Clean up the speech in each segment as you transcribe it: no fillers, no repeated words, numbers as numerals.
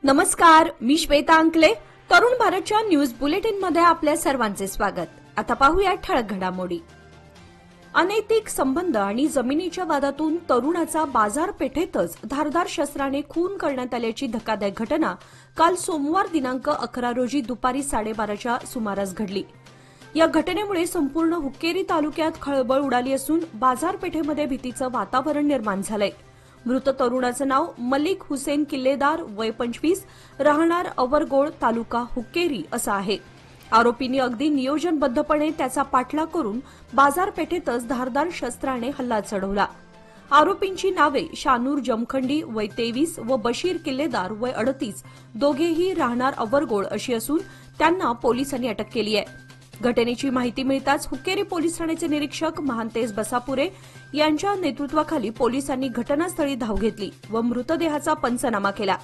नमस्कार, मी श्वेता अंकले. तरुण भारतच्या न्यूज बुलेटिन मध्ये आपल्या सर्वांचे स्वागत. आता पाहूया ठळक घडामोडी. अनैतिक संबंध आणि जमिनीच्या वादातून तरुणाचा बाजारपेठेतच धारदार शस्त्राने खून करण्यात आल्याची धक्कादायक घटना काल सोमवार दिनांक 11 रोजी दुपारी 12:30च्या सुमारास घडली. या घटनेमुळे संपूर्ण हुक्केरी तालुक्यात खळबळ उडाली असून बाजारपेठेमध्ये भीतीचं वातावरण निर्माण झालंय. मृत तरुणाचं नाव मलिक हुसेन किल्लेदार, वय 25, राहणार अवरगोळ, तालुका हुक्केरी असं आहे. आरोपींनी अगदी नियोजनबद्धपणे त्याचा पाठलाग करून बाजारपेठेतच धारदार शस्त्राने हल्ला चढवला. आरोपींची नावे शानूर जमखंडी, वय 23 व बशीर किल्लेदार, वय 38, दोघेही राहणार अवरगोळ अशी असून त्यांना पोलिसांनी अटक केली आहे. घटनेची माहिती मिळताच हुक्केरी पोलीस ठाण्याचे निरीक्षक महांतेश बसापुरे यांच्या नेतृत्वाखाली पोलिसांनी घटनास्थळी धाव घेतली व मृतदेहाचा पंचनामा केला.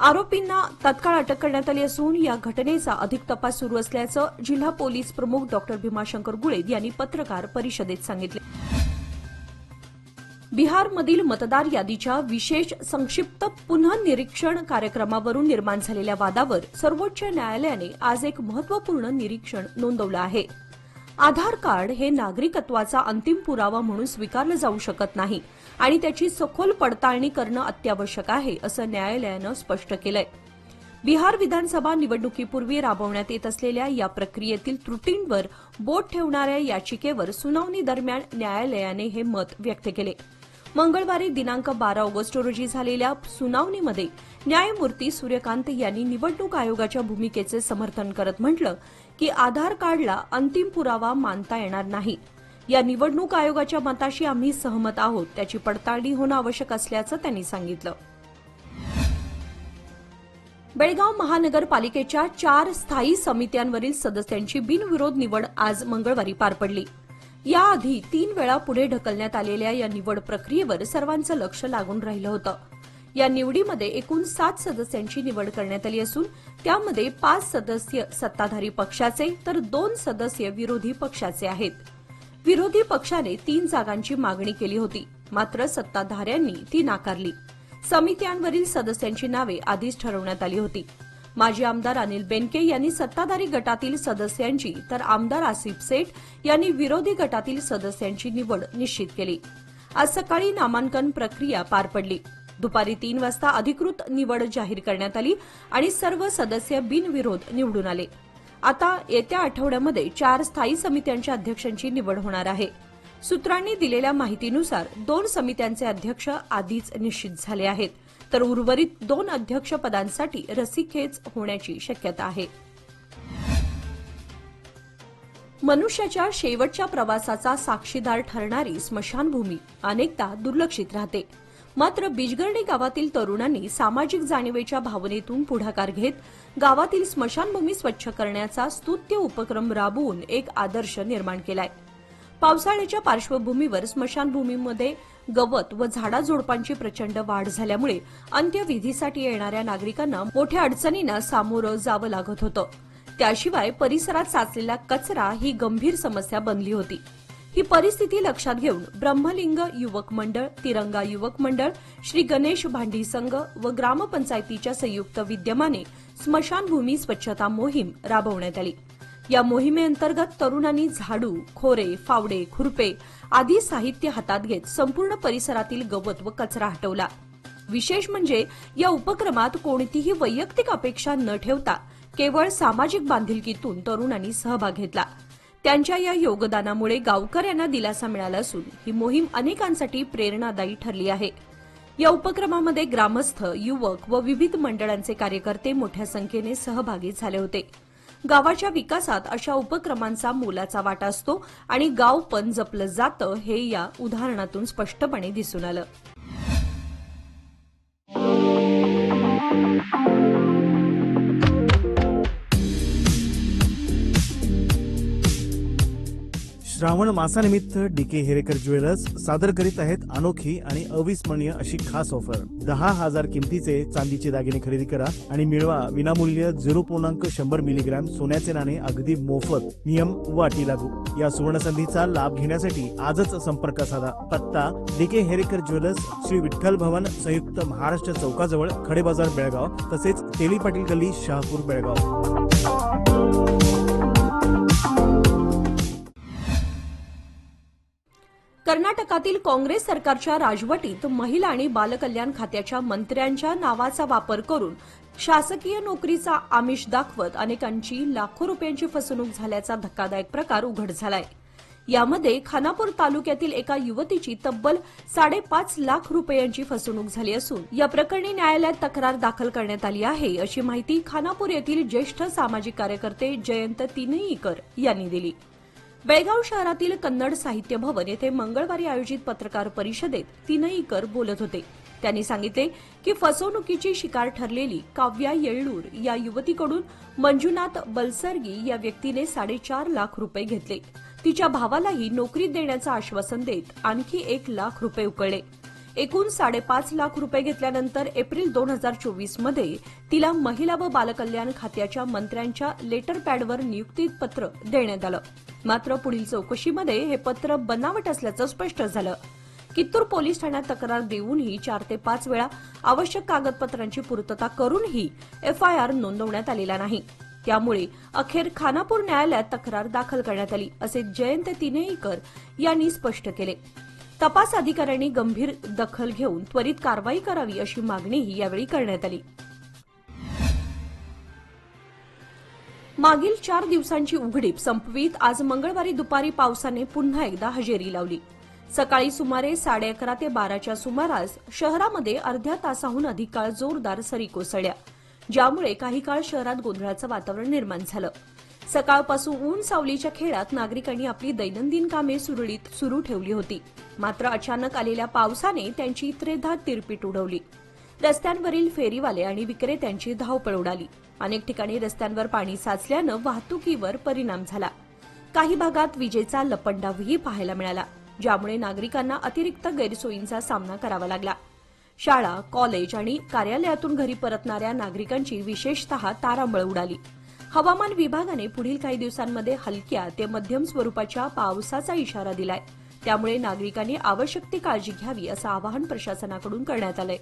आरोपींना तत्काळ अटक करण्यात आली असून या घटनेचा अधिक तपास सुरू असल्याचं जिल्हा पोलीस प्रमुख डॉ. भीमाशंकर गुळेद यांनी पत्रकार परिषदेत सांगितले. बिहारमधील मतदार यादीच्या विशेष संक्षिप्त पुनःनिरीक्षण कार्यक्रमावरून निर्माण झालेल्या वादावर सर्वोच्च न्यायालयाने आज एक महत्वपूर्ण निरीक्षण नोंदवलं आहे. आधार कार्ड हे नागरिकत्वाचा अंतिम पुरावा म्हणून स्वीकारलं जाऊ शकत नाही आणि त्याची सखोल पडताळणी करणं अत्यावश्यक आहे असं न्यायालयानं स्पष्ट केलंय. बिहार विधानसभा निवडणुकीपूर्वी राबवण्यात येत असलेल्या या प्रक्रियेतील त्रुटींवर बोट ठेवणाऱ्या याचिकेवर सुनावणी दरम्यान न्यायालयाने हे मत व्यक्त केले. मंगळवारी दिनांक 12 ऑगस्ट रोजी झालेल्या सुनावणीमध्ये न्यायमूर्ती सूर्यकांत यांनी निवडणूक आयोगाच्या भूमिकेचे समर्थन करत म्हटलं की आधार कार्डला अंतिम पुरावा मानता येणार नाही. या निवडणूक आयोगाच्या मताशी आम्ही सहमत आहोत. त्याची पडताळणी होणं आवश्यक असल्याचं त्यांनी सांगितलं. बेळगाव महानगरपालिकेच्या 4 स्थायी समित्यांवरील सदस्यांची बिनविरोध निवड आज मंगळवारी पार पडली. याआधी 3 वेळा पुढे ढकलण्यात आलेल्या या निवड प्रक्रियेवर सर्वांचं लक्ष लागून राहिलं होतं. या निवडीमध्ये एकूण 7 सदस्यांची निवड करण्यात आली असून त्यामध्ये 5 सदस्य सत्ताधारी पक्षाचे तर 2 सदस्य विरोधी पक्षाचे आहेत. विरोधी पक्षाने 3 जागांची मागणी केली होती, मात्र सत्ताधाऱ्यांनी ती नाकारली. समित्यांवरील सदस्यांची नावे आधीच ठरवण्यात आली होती. माजी आमदार अनिल बेनके यांनी सत्ताधारी गटातील सदस्यांची तर आमदार आसिफ सेठ यांनी विरोधी गटातील सदस्यांची निवड निश्चित केली. आज सकाळी नामांकन प्रक्रिया पार पडली. दुपारी 3 वाजता अधिकृत निवड जाहीर करण्यात आली आणि सर्व सदस्य बिनविरोध निवडून आले. आता येत्या आठवड्यामध्ये 4 स्थायी समित्यांच्या अध्यक्षांची निवड होणार आहे. सूत्रांनी दिलेल्या माहितीनुसार 2 समित्यांचे अध्यक्ष आधीच निश्चित झाले आहेत, तर उर्वरित 2 अध्यक्ष पदांसाठी रस्सीखेच होण्याची शक्यता आहे. मनुष्याच्या शेवटच्या प्रवासाचा साक्षीदार ठरणारी स्मशानभूमी अनेकदा दुर्लक्षित राहते. मात्र बिजगर्णी गावातील तरुणांनी सामाजिक जाणीवेच्या भावनेतून पुढाकार घेत गावातील स्मशानभूमी स्वच्छ करण्याचा स्तुत्य उपक्रम राबवून एक आदर्श निर्माण केलाय. पावसाळ्याच्या पार्श्वभूमीवर स्मशानभूमीमध्ये गवत व झाडाझुडपांची प्रचंड वाढ झाल्यामुळे अंत्यविधीसाठी येणाऱ्या नागरिकांना मोठ्या अडचणींना सामोरं जावं लागत होतं. त्याशिवाय परिसरात साचलेला कचरा ही गंभीर समस्या बनली होती. ही परिस्थिती लक्षात घेऊन ब्रह्मलिंग युवक मंडळ, तिरंगा युवक मंडळ, श्री गणेश भांडी संघ व ग्रामपंचायतीच्या संयुक्त विद्यमाने स्मशानभूमी स्वच्छता मोहीम राबवण्यात आली. या मोहिमेअंतर्गत तरुणांनी झाडू, खोरे, फावडे, खुरपे आदी साहित्य हातात घेत संपूर्ण परिसरातील गवत व कचरा हटवला. विशेष म्हणजे या उपक्रमात कोणतीही वैयक्तिक अपेक्षा न ठेवता केवळ सामाजिक बांधिलकीतून तरुणांनी सहभाग घेतला. त्यांच्या या योगदानामुळे गावकऱ्यांना दिलासा मिळाला असून ही मोहीम अनेकांसाठी प्रेरणादायी ठरली आहे. या उपक्रमामध्ये ग्रामस्थ, युवक व विविध मंडळांचे कार्यकर्ते मोठ्या संख्येने सहभागी झाले होते. गावाच्या विकासात अशा उपक्रमांचा मोलाचा वाटा असतो आणि गाव पण जपलं जातं हे या उदाहरणातून स्पष्टपणे दिसून आलं. श्रावण मासानिमित्त डीके हेरेकर ज्वेलर्स सादर करीत आहेत अनोखी आणि अविस्मरणीय अशी खास ऑफर. 10,000 किमतीचे चांदीचे दागिने खरेदी करा आणि मिळवा विनामूल्य 0.100 मिलीग्रॅम सोन्याचे नाणे अगदी मोफत. नियम व अटी लागू. या सुवर्णसंधीचा लाभ घेण्यासाठी आजच संपर्क साधा. पत्ता डीके हेरेकर ज्वेलर्स, श्री विठ्ठल भवन, संयुक्त महाराष्ट्र चौकाजवळ, खडे बाजार, बेळगाव, तसेच तेली पाटील गल्ली, शहापूर, बेळगाव. कर्नाटकातील काँग्रेस सरकारच्या राजवटीत महिला आणि बालकल्याण खात्याच्या मंत्र्यांच्या नावाचा वापर करून शासकीय नोकरीचा आमिष दाखवत अनेकांची लाखो रुपयांची फसवणूक झाल्याचा धक्कादायक प्रकार उघड झालाय. यामध्ये खानापूर तालुक्यातील एका युवतीची तब्बल 5.5 लाख रुपयांची फसवणूक झाली असून या प्रकरणी न्यायालयात तक्रार दाखल करण्यात आली आहे, अशी माहिती खानापूर येथील ज्येष्ठ सामाजिक कार्यकर्ते जयंत तिनईकर यांनी दिली. बेळगाव शहरातील कन्नड साहित्य भवन येथे मंगळवारी आयोजित पत्रकार परिषदेत तिनईकर बोलत होते. त्यांनी सांगितले की फसवणुकीची शिकार ठरलेली काव्या येळ्ळूर या युवतीकडून मंजुनाथ बलसर्गी या व्यक्तीने 4.5 लाख रुपये घेतले. तिच्या भावालाही नोकरी देण्याचं आश्वासन देत आणखी 1 लाख रुपये उकळले. एकूण 5.5 लाख रुपये घेतल्यानंतर एप्रिल 2024 मध्ये तिला महिला व बालकल्याण खात्याच्या मंत्र्यांच्या लेटर पॅडवर नियुक्ती पत्र देण्यात आलं. मात्र पुढील चौकशीमध्ये हे पत्र बनावट असल्याचं स्पष्ट झालं. कित्तूर पोलीस ठाण्यात तक्रार देऊनही 4 ते 5 वेळा आवश्यक कागदपत्रांची पूर्तता करूनही एफआयआर नोंदवण्यात आलेला नाही. त्यामुळे अखेर खानापूर न्यायालयात तक्रार दाखल करण्यात आली, असे जयंत तिनईकर यांनी स्पष्ट केले. तपास अधिकाऱ्यांनी गंभीर दखल घेऊन त्वरित कारवाई करावी अशी मागणीही यावेळी करण्यात आली. मागील 4 दिवसांची उघडीप संपवीत आज मंगळवारी दुपारी पावसाने पुन्हा एकदा हजेरी लावली. सकाळी सुमारे 11:30 ते 12च्या सुमारास शहरामध्ये अर्ध्या तासाहून अधिक काळ जोरदार सरी कोसळल्या, ज्यामुळे काही काळ शहरात गोंधळाचं वातावरण निर्माण झालं. सकाळपासून ऊन सावलीच्या खेळात नागरिकांनी आपली दैनंदिन कामे सुरळीत सुरू ठेवली होती. मात्र अचानक आलेल्या पावसाने त्यांची त्रेधात तिरपीट उडवली. रस्त्यांवरील फेरीवाले आणि विक्रेत्यांची धावपळ उडाली. अनेक ठिकाणी रस्त्यांवर पाणी साचल्यानं वाहतुकीवर परिणाम झाला. काही भागात विजेचा लपंडावही पाहायला मिळाला, ज्यामुळे नागरिकांना अतिरिक्त गैरसोयींचा सामना करावा लागला. शाळा, कॉलेज आणि कार्यालयातून घरी परतणाऱ्या नागरिकांची विशेषतः तारांबळ उडाली. हवामान विभागाने पुढील काही दिवसांमध्ये हलक्या ते मध्यम स्वरूपाच्या पावसाचा इशारा दिलाय. त्यामुळे नागरिकांनी आवश्यक ती काळजी घ्यावी असं आवाहन प्रशासनाकडून करण्यात आलंय.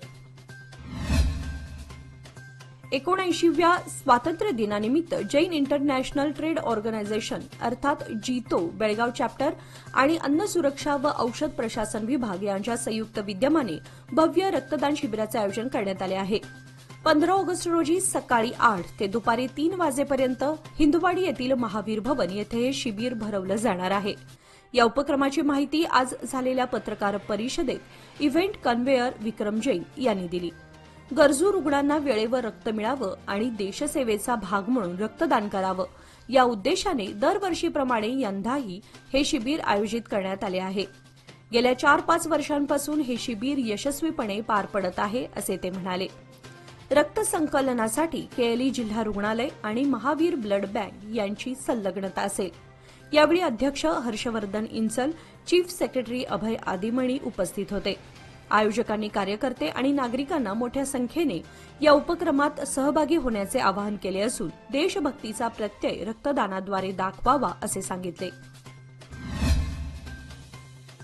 79व्या स्वातंत्र्य दिनानिमित्त जैन इंटरनॅशनल ट्रेड ऑर्गनायझेशन अर्थात जीतो बेळगाव चॅप्टर आणि अन्न सुरक्षा व औषध प्रशासन विभाग यांच्या संयुक्त विद्यमाने भव्य रक्तदान शिबिराचे आयोजन करण्यात आले आहे. 15 ऑगस्ट रोजी सकाळी 8 ते दुपारी 3 वाजेपर्यंत हिंदुवाडी येथील महावीर भवन येथे हे शिबिर भरवलं जाणार आहे. या उपक्रमाची माहिती आज झालेल्या पत्रकार परिषदेत इव्हेंट कन्व्हेयर विक्रम जैन यांनी दिली. गरजू रुग्णांना वेळेवर रक्त मिळावं आणि देशसेवेचा भाग म्हणून रक्तदान करावं या उद्देशाने दरवर्षीप्रमाणे यंदाही हे शिबिर आयोजित करण्यात आले आहे. गेल्या 4-5 वर्षांपासून हे शिबिर यशस्वीपणे पार पडत आहे, असे ते म्हणाले. रक्त संकलनासाठी केएलई जिल्हा रुग्णालय आणि महावीर ब्लड बँक यांची संलग्नता असेल. यावेळी अध्यक्ष हर्षवर्धन इंचल, चीफ सेक्रेटरी अभय आदिमणी उपस्थित होते. आयोजकांनी कार्यकर्ते आणि नागरिकांना मोठ्या संख्येने या उपक्रमात सहभागी होण्याचे आवाहन केले असून देशभक्तीचा प्रत्यय रक्तदानाद्वारे दाखवावा असे सांगितले.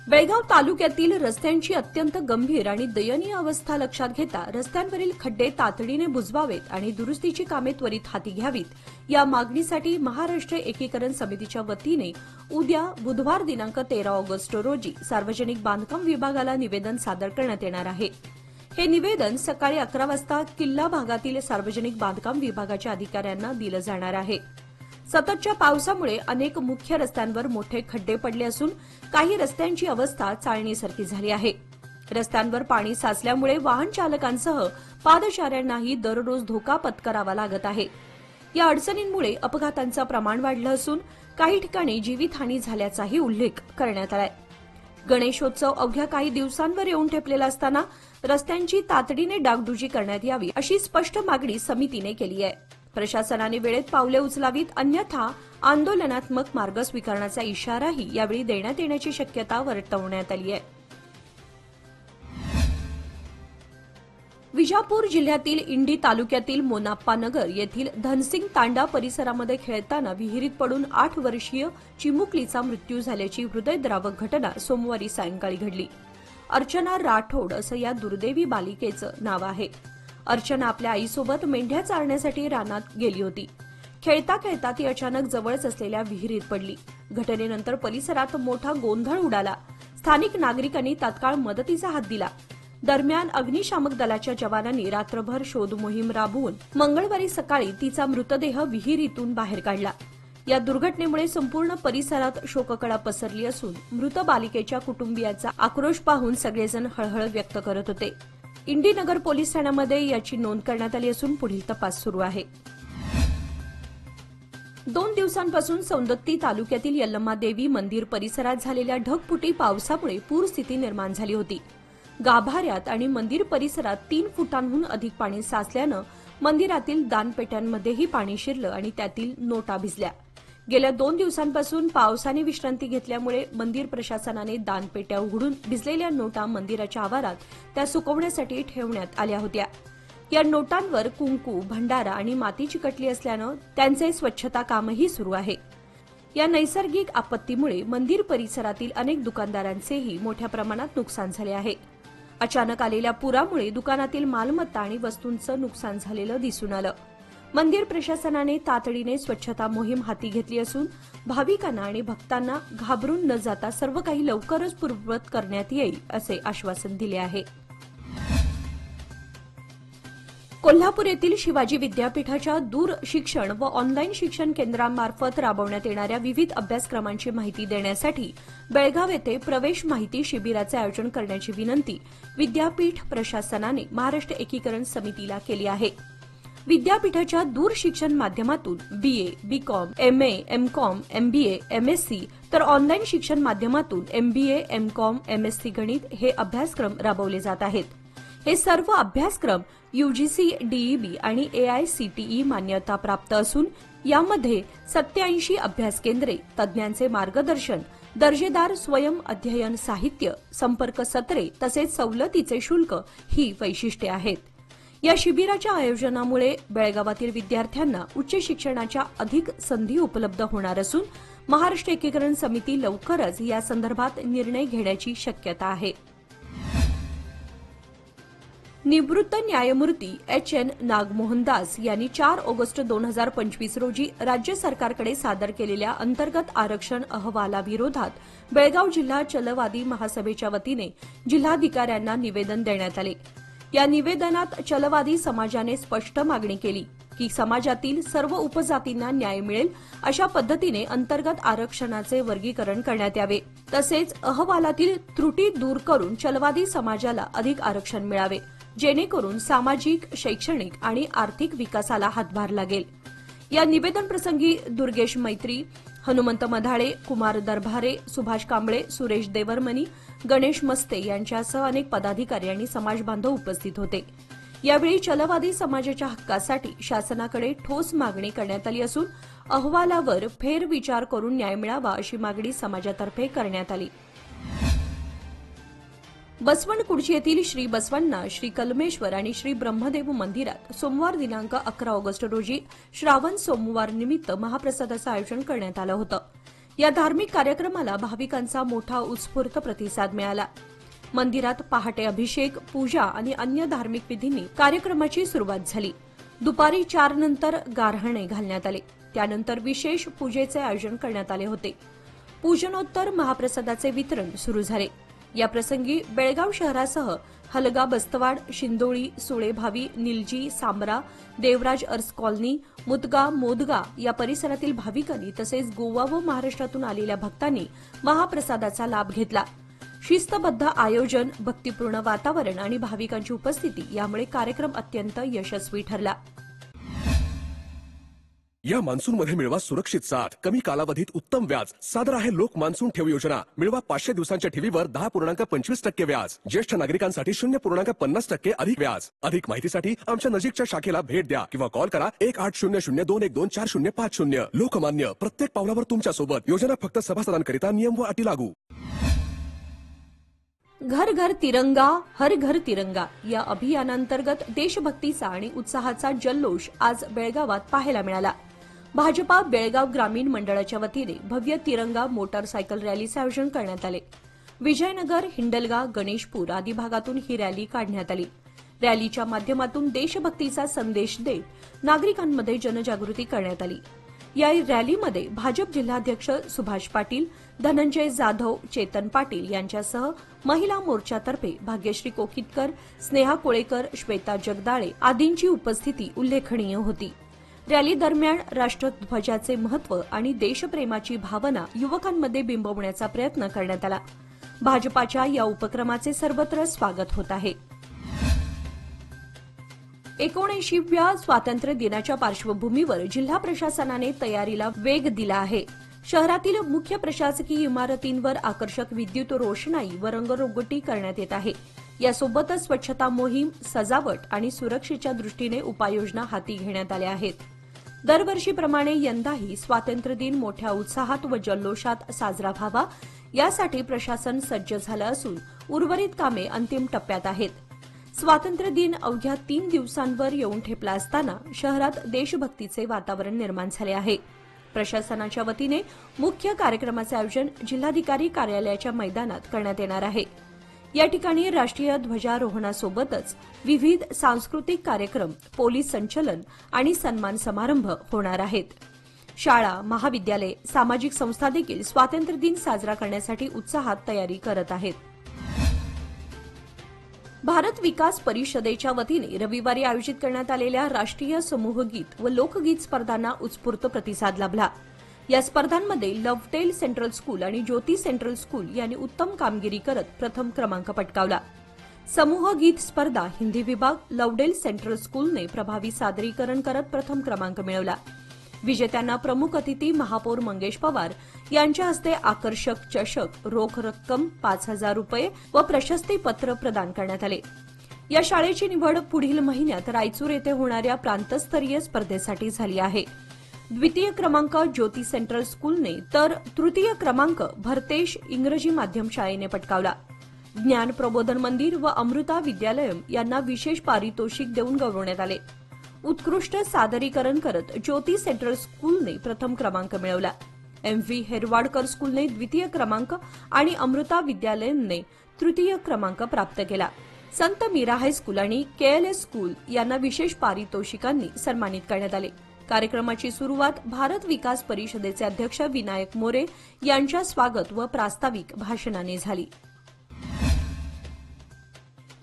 बेळगाव तालुक्यातील रस्त्यांची अत्यंत गंभीर आणि दयनीय अवस्था लक्षात घेता रस्त्यांवरील खड्डे तातडीने बुजवावेत आणि दुरुस्तीची कामे त्वरित हाती घ्यावीत या मागणीसाठी महाराष्ट्र एकीकरण समितीच्या वतीने उद्या बुधवार दिनांक 13 ऑगस्ट रोजी सार्वजनिक बांधकाम विभागाला निवेदन सादर करण्यात येणार आहे. हे निवेदन सकाळी 11 वाजता किल्ला भागातील सार्वजनिक बांधकाम विभागाच्या अधिकाऱ्यांना दिलं जाणार आहे. सततच्या पावसामुळे अनेक मुख्य रस्त्यांवर मोठे खड्डे पडले असून काही रस्त्यांची अवस्था चाळणीसारखी झाली आहे. रस्त्यांवर पाणी साचल्यामुळे वाहन चालकांसह पादचाऱ्यांनाही दररोज धोका पत्करावा लागत आहे. या अडचणींमुळे अपघातांचं प्रमाण वाढलं असून काही ठिकाणी जीवितहानी झाल्याचाही उल्लेख करण्यात आलाय. गणेशोत्सव अवघ्या काही दिवसांवर येऊन ठेपलेला असताना रस्त्यांची तातडीने डागडुजी करण्यात यावी अशी स्पष्ट मागणी समितीने केली आहे. प्रशासनाने वेळेत पावले उचलावीत, अन्यथा आंदोलनात्मक मार्ग स्वीकारण्याचा इशाराही यावेळी देण्यात येण्याची शक्यता वर्तवण्यात आली आहे. विजापूर जिल्ह्यातील इंडी तालुक्यातील मोनाप्पा नगर येथील धनसिंग तांडा परिसरामध्ये खेळताना विहिरीत पडून 8 वर्षीय चिमुकलीचा मृत्यू झाल्याची हृदयद्रावक घटना सोमवारी सायंकाळी घडली. अर्चना राठोड असं या दुर्दैवी बालिकेचं नाव आहे. अर्चना आपल्या आईसोबत मेंढ्या चारण्यासाठी रानात गेली होती. खेळता खेळता ती अचानक जवळच असलेल्या विहिरीत पडली. घटनेनंतर परिसरात मोठा गोंधळ उडाला. स्थानिक नागरिकांनी तात्काळ मदतीचा हात दिला. दरम्यान अग्निशामक दलाच्या जवानांनी रात्रभर शोध मोहीम राबवून मंगळवारी सकाळी तिचा मृतदेह विहिरीतून बाहेर काढला. या दुर्घटनेमुळे संपूर्ण परिसरात शोककळा पसरली असून मृत बालिकेच्या कुटुंबियांचा आक्रोश पाहून सगळेजण हळहळ व्यक्त करत होते. इंडीनगर पोलीस ठाण्यामध्ये याची नोंद करण्यात आली असून पुढील तपास सुरू आहे. 2 दिवसांपासून सौंदत्ती तालुक्यातील यल्लम्मा देवी मंदिर परिसरात झालेल्या ढगफुटी पावसामुळे पूरस्थिती निर्माण झाली होती. गाभाऱ्यात आणि मंदिर परिसरात 3 फुटांहून अधिक पाणी साचल्यानं मंदिरातील दानपेट्यांमध्येही पाणी शिरलं आणि त्यातील नोटा भिजल्या. गेल्या 2 दिवसांपासून पावसाने विश्रांती घेतल्यामुळे मंदिर प्रशासनाने दानपेट्या उघडून भिजलेल्या नोटा मंदिराच्या आवारात त्या सुकवण्यासाठी ठेवण्यात आल्या होत्या. या नोटांवर कुंकू, भंडारा आणि माती चिकटली असल्यानं त्यांचे स्वच्छता कामही सुरू आहे. या नैसर्गिक आपत्तीमुळे मंदिर परिसरातील अनेक दुकानदारांचेही मोठ्या प्रमाणात नुकसान झाले आहे. अचानक आलेल्या पुरामुळे दुकानातील मालमत्ता आणि वस्तूंचं नुकसान झालेलं दिसून आलं. मंदिर प्रशासनाने तातडीने स्वच्छता मोहीम हाती घेतली असून भाविकांना आणि भक्तांना घाबरून न जाता सर्व काही लवकरच पूर्ववत करण्यात येईल असे आश्वासन दिले आहे. कोल्हापूर येथील शिवाजी विद्यापीठाच्या दूर शिक्षण व ऑनलाईन शिक्षण केंद्रांमार्फत राबवण्यात येणाऱ्या विविध अभ्यासक्रमांची माहिती देण्यासाठी बेळगाव येथे प्रवेश माहिती शिबिराचे आयोजन करण्याची विनंती विद्यापीठ प्रशासनाने महाराष्ट्र एकीकरण समितीला केली आहे. विद्यापीठाच्या दूर शिक्षण माध्यमातून BA, BCom, MA, MCom, MBA, MSc तर ऑनलाईन शिक्षण माध्यमातून एमबीए, एमकॉम, एमएससी गणित हे अभ्यासक्रम राबवले जात आहेत. हे सर्व अभ्यासक्रम यूजीसी, डीईबी आणि एआयसीटीई मान्यता प्राप्त असून यामध्ये 87 अभ्यास केंद्रे, तज्ज्ञांचे मार्गदर्शन, दर्जेदार स्वयं अध्ययन साहित्य, संपर्क सत्रे तसेच सवलतीचे शुल्क ही वैशिष्ट्ये आहेत. या शिबिराच्या आयोजनामुळे बेळगावातील विद्यार्थ्यांना उच्च शिक्षणाच्या अधिक संधी उपलब्ध होणार असून महाराष्ट्र एकीकरण समिती लवकरच या संदर्भात निर्णय घेण्याची शक्यता आहे. निवृत्त न्यायमूर्ती एच.एन. नागमोहन दास यांनी 4 ऑगस्ट 2025 रोजी राज्य सरकारकडे सादर केलेल्या अंतर्गत आरक्षण अहवालाविरोधात बेळगाव जिल्हा चलवादी महासभेच्या वतीने जिल्हाधिकाऱ्यांना निवेदन देण्यात आले. या निवेदनात चलवादी समाजाने स्पष्ट मागणी केली की समाजातील सर्व उपजातींना न्याय मिळेल अशा पद्धतीने अंतर्गत आरक्षणाचे वर्गीकरण करण्यात यावे. तसेच अहवालातील त्रुटी दूर करून चलवादी समाजाला अधिक आरक्षण मिळावे, जेणेकरून सामाजिक, शैक्षणिक आणि आर्थिक विकासाला हातभार लागेल. या निवेदनप्रसंगी दुर्गेश मैत्री, हनुमंत मधाळे, कुमार दरभारे, सुभाष कांबळे, सुरेश देवरमनी, गणेश मस्ते यांच्यासह अनेक पदाधिकारी आणि समाजबांधव उपस्थित होते. यावेळी चलवादी समाजाच्या हक्कासाठी शासनाकडे ठोस मागणी करण्यात आली असून अहवालावर फेरविचार करून न्याय मिळावा अशी मागणी समाजातर्फे करण्यात आली. बसवणकुर्ची येथील श्री बसवण्णा, श्री कलमेश्वर आणि श्री ब्रह्मदेव मंदिरात सोमवार दिनांक 11 ऑगस्ट रोजी श्रावण सोमवार निमित्त महाप्रसादाचं आयोजन करण्यात आलं होतं. या धार्मिक कार्यक्रमाला भाविकांचा मोठा उत्स्फूर्त प्रतिसाद मिळाला. मंदिरात पहाटे अभिषेक, पूजा आणि अन्य धार्मिक विधींनी कार्यक्रमाची सुरुवात झाली. दुपारी 4 नंतर गारहाणे घालण्यात आले. त्यानंतर विशेष पूजेचे आयोजन करण्यात आले होते. पूजनोत्तर महाप्रसादाचे वितरण सुरू झाले. या प्रसंगी बेळगाव शहरासह हलगा, बस्तवाड, शिंदोळी, सुळेभावी, निलजी, सांबरा, देवराज अर्स कॉलनी, मुदगा, मोदगा या परिसरातील भाविकांनी तसेच गोवा व महाराष्ट्रातून आलेल्या भक्तांनी महाप्रसादाचा लाभ घेतला. शिस्तबद्ध आयोजन, भक्तिपूर्ण वातावरण आणि भाविकांची उपस्थिती यामुळे कार्यक्रम अत्यंत यशस्वी ठरला. या मान्सून मध्ये मिळवा सुरक्षित साथ, कमी कालावधीत उत्तम व्याज. सादर आहे लोक मान्सून ठेव योजना. मिळवा 500 दिवसांच्या ठेवीवर 10.25% व्याज. ज्येष्ठ नागरिकांसाठी 0.50% अधिक व्याज. अधिक माहितीसाठी आमच्या नजीकच्या शाखेला भेट द्या किंवा कॉल करा 1800-212-4050. लोकमान्य, प्रत्येक पावलावर तुमच्या सोबत. योजना फक्त सभासदांकरिता, नियम व अटी लागू. घर घर तिरंगा हर घर तिरंगा या अभियानांतर्गत देशभक्तीचा आणि उत्साहाचा जल्लोष आज बेळगावात पाहायला मिळाला. भाजपा बेळगाव ग्रामीण मंडळाच्या वतीने भव्य तिरंगा मोटारसायकल रॅलीचे आयोजन करण्यात आले. विजयनगर, हिंडलगा, गणेशपूर आदी भागातून ही रॅली काढण्यात आली. रॅलीच्या माध्यमातून देशभक्तीचा संदेश देत नागरिकांमध्ये जनजागृती करण्यात आली. या रॅलीमध्ये भाजप जिल्हाध्यक्ष सुभाष पाटील, धनंजय जाधव, चेतन पाटील यांच्यासह महिला मोर्चातर्फे भाग्यश्री कोकितकर, स्नेहा कोळेकर, श्वेता जगदाळे आदींची उपस्थिती उल्लेखनीय होती. रॅली दरम्यान राष्ट्रध्वजाचे महत्त्व आणि देशप्रेमाची भावना युवकांमध्ये बिंबवण्याचा प्रयत्न करण्यात आला. भाजपाच्या या उपक्रमाचे सर्वत्र स्वागत होत आहे. 79व्या स्वातंत्र्य दिनाच्या पार्श्वभूमीवर जिल्हा प्रशासनाने तयारीला वेग दिला आहे. शहरातील मुख्य प्रशासकीय इमारतींवर आकर्षक विद्युत रोषणाई व रंगरंगोटी करण्यात येत आहे. यासोबतच स्वच्छता मोहीम, सजावट आणि सुरक्षेच्या दृष्टीने उपाययोजना हाती घेण्यात आल्या आहेत. दरवर्षीप्रमाणे यंदाही स्वातंत्र्य दिन मोठ्या उत्साहात व जल्लोषात साजरा व्हावा यासाठी प्रशासन सज्ज झालं असून उर्वरित कामे अंतिम टप्प्यात आहेत. स्वातंत्र्य दिन अवघ्या 3 दिवसांवर येऊन ठेपला असताना शहरात देशभक्तीचे वातावरण निर्माण झाले आहे. प्रशासनाच्या वतीने मुख्य कार्यक्रमाचे आयोजन जिल्हाधिकारी कार्यालयाच्या मैदानात करण्यात येणार आहे. या ठिकाणी राष्ट्रीय ध्वजारोहणासोबतच विविध सांस्कृतिक कार्यक्रम, पोलीस संचलन आणि सन्मान समारंभ होणार आहेत. शाळा, महाविद्यालय, सामाजिक संस्था देखील स्वातंत्र्य दिन साजरा करण्यासाठी उत्साहात तयारी करत आहेत. भारत विकास परिषदेच्या वतीने रविवारी आयोजित करण्यात आलेल्या राष्ट्रीय समूहगीत व लोकगीत स्पर्धांना उत्स्फूर्त प्रतिसाद लाभला. या स्पर्धांमध्ये लव्हटेल सेंट्रल स्कूल आणि ज्योती सेंट्रल स्कूल यांनी उत्तम कामगिरी करत प्रथम क्रमांक पटकावला. समूह गीत स्पर्धा हिंदी विभाग लव्हडेल सेंट्रल स्कूलने प्रभावी सादरीकरण करत प्रथम क्रमांक मिळवला. विजेत्यांना प्रमुख अतिथी महापौर मंगेश पवार यांच्या हस्ते आकर्षक चषक, रोख रक्कम 5,000 रुपये व प्रशस्तीपत्र प्रदान करण्यात आले. या शाळेची निवड पुढील महिन्यात रायचूर येथे होणाऱ्या प्रांतस्तरीय स्पर्धेसाठी झाली आहे. द्वितीय क्रमांक ज्योती सेंट्रल स्कूलने तर तृतीय क्रमांक भरतेश इंग्रजी माध्यम शाळेने पटकावला. ज्ञान प्रबोधन मंदिर व अमृता विद्यालयम यांना विशेष पारितोषिक देऊन गौरवण्यात आले. उत्कृष्ट सादरीकरण करत ज्योती सेंट्रल स्कूलने प्रथम क्रमांक मिळवला. एम.व्ही. हेरवाडकर स्कूलने द्वितीय क्रमांक आणि अमृता विद्यालयमने तृतीय क्रमांक प्राप्त केला. संत मीरा हायस्कूल आणि केएलएस स्कूल यांना विशेष पारितोषिकांनी सन्मानित करण्यात आले. कार्यक्रमाची सुरुवात भारत विकास परिषदेचे अध्यक्ष विनायक मोरे यांच्या स्वागत व प्रास्ताविक भाषणाने झाली.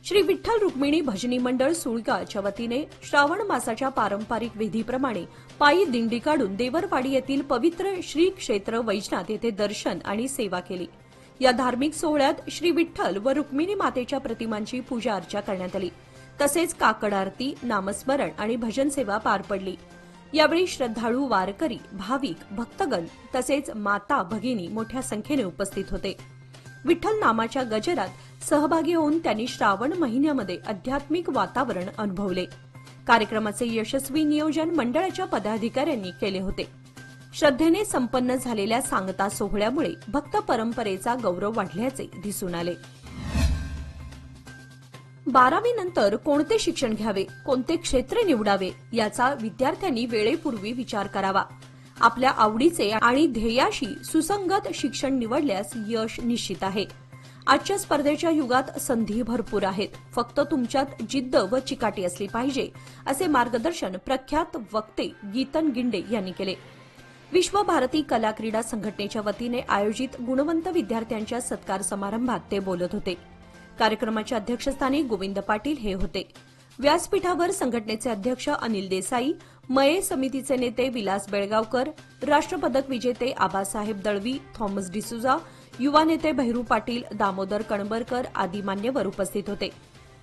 श्री विठ्ठल रुक्मिणी भजनी मंडळ सुळगाच्या वतीने श्रावण मासाच्या पारंपरिक विधीप्रमाणे पायी दिंडी काढून देवरवाडी येथील पवित्र श्री क्षेत्र वैजनाथ येथे दर्शन आणि सेवा केली. या धार्मिक सोहळ्यात श्री विठ्ठल व रुक्मिणी मातेच्या प्रतिमांची पूजा अर्चा करण्यात आली. तसेच काकड आरती, नामस्मरण आणि भजन सेवा पार पडली. यावेळी श्रद्धाळू, वारकरी, भाविक, भक्तगण तसेच माता भगिनी मोठ्या संख्येने उपस्थित होते. विठ्ठल नामाच्या गजरात सहभागी होऊन त्यांनी श्रावण महिन्यामध्ये आध्यात्मिक वातावरण अनुभवले. कार्यक्रमाचे यशस्वी नियोजन मंडळाच्या पदाधिकाऱ्यांनी केले होते. श्रद्धेने संपन्न झालेल्या सांगता सोहळ्यामुळे भक्त परंपरेचा गौरव वाढल्याचे दिसून आले. 12वी नंतर कोणते शिक्षण घ्यावे, कोणते क्षेत्र निवडावे याचा विद्यार्थ्यांनी वेळेपूर्वी विचार करावा. आपल्या आवडीचे आणि ध्येयाशी सुसंगत शिक्षण निवडल्यास यश निश्चित आहे. आजच्या स्पर्धेच्या युगात संधी भरपूर आहेत. फक्त तुमच्यात जिद्द व चिकाटी असली पाहिजे, असे मार्गदर्शन प्रख्यात वक्ते गीतन गिंडे यांनी केले. विश्व भारती कला क्रीडा संघटनेच्या वतीने आयोजित गुणवंत विद्यार्थ्यांच्या सत्कार समारंभात ते बोलत होते. कार्यक्रमाच्या अध्यक्षस्थानी गोविंद पाटील हे होते. व्यासपीठावर संघटनेचे अध्यक्ष अनिल देसाई, मये समितीचे नेते विलास बेळगावकर, राष्ट्रपदक विजेते आबासाहेब दळवी, थॉमस डिसुजा, युवा नेते भैरू पाटील, दामोदर कणबरकर आदी मान्यवर उपस्थित होते.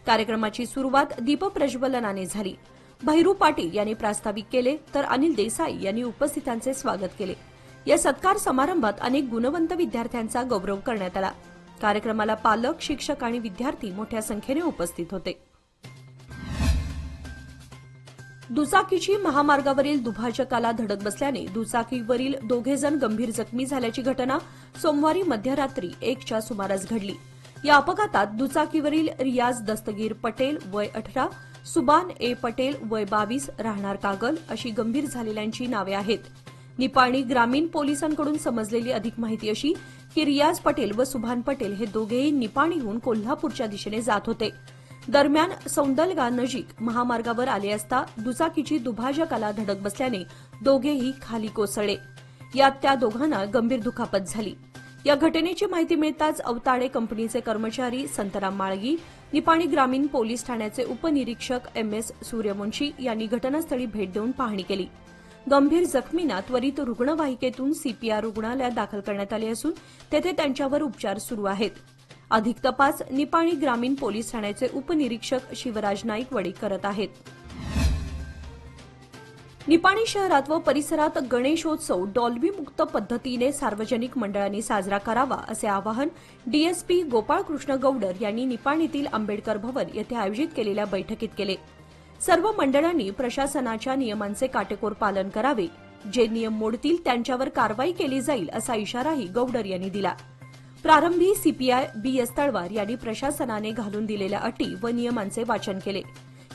कार्यक्रमाची सुरुवात दीपप्रज्वलनाने झाली. भैरू पाटील यांनी प्रास्ताविक केले तर अनिल देसाई यांनी उपस्थितांचे स्वागत केले। या सत्कार समारंभात अनेक गुणवंत विद्यार्थ्यांचा गौरव करण्यात आला। कार्यक्रमाला पालक, शिक्षक आणि विद्यार्थी मोठ्या संख्येने उपस्थित होते। दुचाकीची महामार्गावरील दुभाजकाला धडक बसल्याने दुचाकीवरील दोघे जण गंभीर जखमी झाल्याची घटना सोमवारी मध्यरात्री 1च्या सुमारास घडली। या अपघातात दुचाकीवरील रियाज दस्तगीर पटेल वय 18, सुबान ए पटेल वय 22 राहणार कागल अशी गंभीर झालेल्यांची नावे आहेत। निपाणी ग्रामीण पोलिसांकडून समजलेली अधिक माहिती अशी की रियाज पटेल व सुभान पटेल हे दोघेही निपाणीहून कोल्हापूरच्या दिशेने जात होते। दरम्यान सौंदलगा नजीक महामार्गावर आले असता दुचाकीची दुभाजकाला धडक बसल्याने दोघेही खाली कोसळले। यात त्या दोघांना गंभीर दुखापत झाली। या घटनेची माहिती मिळताच अवताडे कंपनीचे कर्मचारी संतराम माळगी, निपाणी ग्रामीण पोलीस ठाण्याचे उपनिरीक्षक MS सूर्यवंशी यांनी घटनास्थळी भेट देऊन पाहणी केली। गंभीर जखमींना त्वरित रुग्णवाहिकेतून CPR रुग्णालयात दाखल करण्यात आले असून तेथे त्यांच्यावर उपचार सुरू आहेत। अधिक तपास निपाणी ग्रामीण पोलीस ठाण्याचे उपनिरीक्षक शिवराज नाईकवडी करत आहेत। निपाणी शहरात व परिसरात गणेशोत्सव डॉल्बी मुक्त पद्धतीने सार्वजनिक मंडळांनी साजरा करावा असे आवाहन DSP गोपाळकृष्ण गौडर यांनी निपाणीतील आंबेडकर भवन येथे आयोजित केलेल्या बैठकीत केले। सर्व मंडळांनी प्रशासनाच्या नियमांचे काटेकोर पालन करावे, जे नियम मोडतील त्यांच्यावर कारवाई केली जाईल असा इशाराही गौडर यांनी दिला। प्रारंभी CPI BS तळवार यांनी प्रशासनाने घालून दिलेल्या अटी व नियमांचे वाचन केले।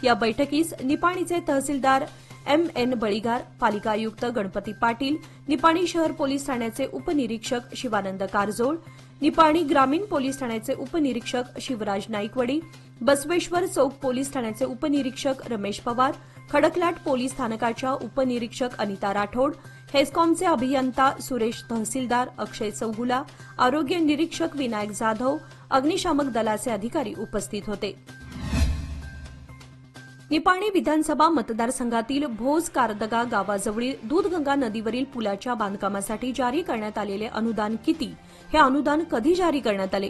या बैठकीस निपाणीचे तहसीलदार MN बळीगार, पालिका आयुक्त गणपती पाटील, निपाणी शहर पोलीस ठाण्याचे उपनिरीक्षक शिवानंद कारजोळ, निपाणी ग्रामीण पोलीस ठाण्याचे उपनिरीक्षक शिवराज नाईकवडी, बसवेश्वर चौक पोलीस ठाण्याचे उपनिरीक्षक रमेश पवार, खडकलाट पोलीस स्थानकाच्या उपनिरीक्षक अनिता राठोड, हेस्कॉमचे अभियंता सुरेश तहसीलदार अक्षय चौगुला, आरोग्य निरीक्षक विनायक जाधव, अग्निशामक दलाचे अधिकारी उपस्थित होते। निपाणी विधानसभा मतदारसंघातील भोज कारदगा गावाजवळील दूधगंगा नदीवरील पुलाच्या बांधकामासाठी जारी करण्यात आलेले अनुदान किती? हे अनुदान कधी जारी करण्यात आले?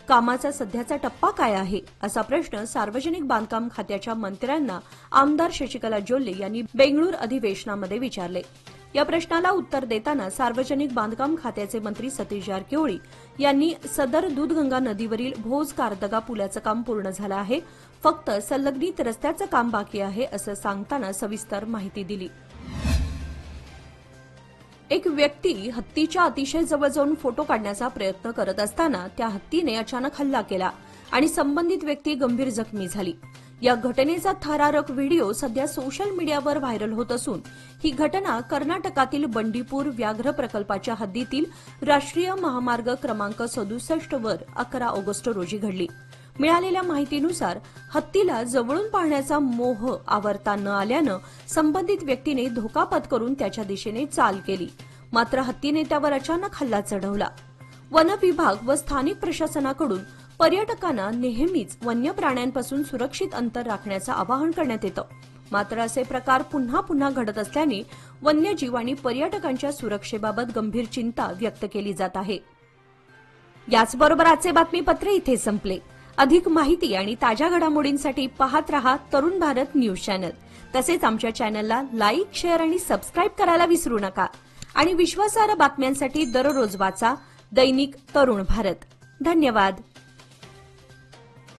कामाचा सध्याचा टप्पा काय आहे? असा प्रश्न सार्वजनिक बांधकाम खात्याच्या मंत्र्यांना आमदार शशिकला जोल्ले यांनी बेंगळूर अधिवेशनामध्ये विचारले। या प्रश्नाला उत्तर देताना सार्वजनिक बांधकाम खात्याचे मंत्री सतीश जारकिहोळी यांनी सदर दूधगंगा नदीवरील भोज कारदगा पुलाचं काम पूर्ण झालं आहे, फक्त संलग्नित रस्त्याचं काम बाकी आहे असं सांगताना सविस्तर माहिती दिली। एक व्यक्ती हत्तीच्या अतिशय जवळ जाऊन फोटो काढण्याचा प्रयत्न करत असताना त्या हत्तीने अचानक हल्ला केला आणि संबंधित व्यक्ती गंभीर जखमी झाली। या घटनेचा थरारक व्हिडिओ सध्या सोशल मीडियावर व्हायरल होत असून ही घटना कर्नाटकातील बंडीपूर व्याघ्र प्रकल्पाच्या हद्दीतील राष्ट्रीय महामार्ग क्रमांक 67 वर 11 ऑगस्ट रोजी घडली। मिळालेल्या माहितीनुसार हत्तीला जवळून पाहण्याचा मोह आवरता न आल्यानं संबंधित व्यक्तीने धोका पत्करून त्याच्या दिशेने चाल केली, मात्र हत्तीने त्यावर अचानक हल्ला चढवला। वन विभाग व स्थानिक प्रशासनाकडून पर्यटकांना नेहमीच वन्य प्राण्यांपासून सुरक्षित अंतर राखण्याचं आवाहन करण्यात येतं, मात्र असे प्रकार पुन्हा पुन्हा घडत असल्याने वन्यजीव आणि पर्यटकांच्या सुरक्षेबाबत गंभीर चिंता व्यक्त केली जात आहे। याचबरोबर आजचे बातमीपत्र इथे संपले। अधिक माहिती आणि ताज्या घडामोडींसाठी पाहत रहा तरुण भारत न्यूज चॅनल। तसेच आमच्या चॅनलला लाईक, शेअर आणि सबस्क्राईब करायला विसरू नका आणि विश्वासार्ह बातम्यांसाठी दररोज वाचा दैनिक तरुण भारत। धन्यवाद।